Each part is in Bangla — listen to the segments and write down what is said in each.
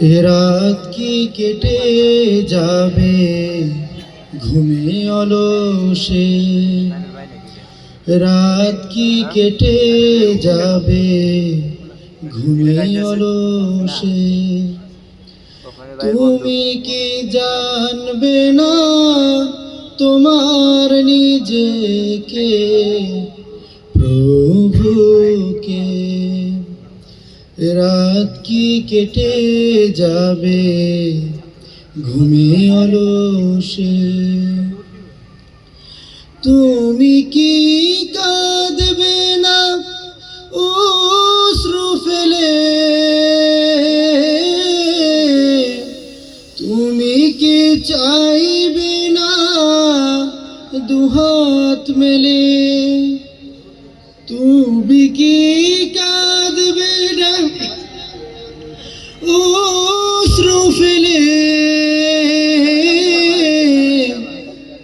এ রাত কি কেটে যাবে ঘুমে অলসে, রাত কি কেটে যাবে ঘুমে অলসে। তুমি কি জানবে না তোমার নিজেকে, প্রভুকে। রাত কি কেটে যাবে ঘুমে অলসে। তুমি কি কাঁদবে না অশ্রু ফেলে, তুমি কি চাইবে না দুহাত মেলে, তুমি কি কাঁদবে না অশ্রু ফেলে,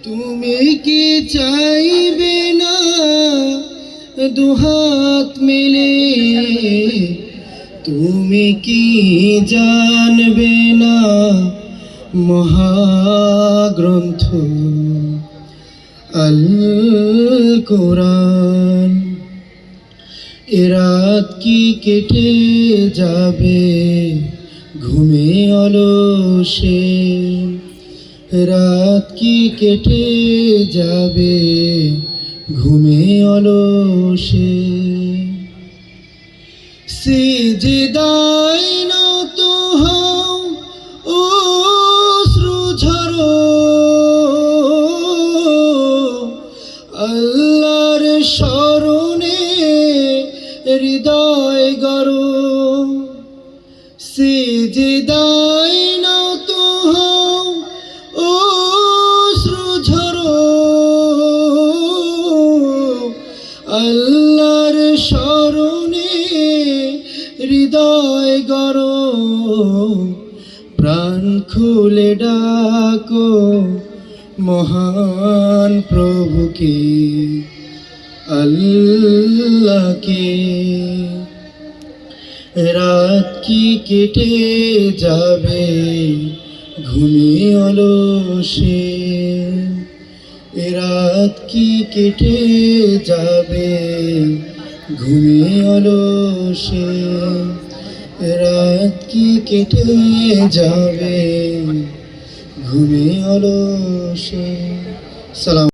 তুমি কি চাইবে না দুহাত মেলে। তুমি কি জানবে না মহাগ্রন্থ আল কোরআন। এ রাত কি কেটে যাবে ঘুমে অলসে, রাত কি কেটে যাবে ঘুমে অলসে। সিজদায় নত হও অশ্রু ঝরো, আল্লাহর স্মরণে হৃদয় গড়ো। সিজদায় নত হও অশ্রু ঝরো, আল্লাহর স্মরণে হৃদয় গড়ো। প্রাণ খুলে ডাকো মহান প্রভুকে, আল্লাহকে। রাত কি কেটে যাবে ঘুমে অলসে, রাত কি কেটে যাবে ঘুমে অলসে, রাত কি কেটে যাবে ঘুমে অলসে। সালাম।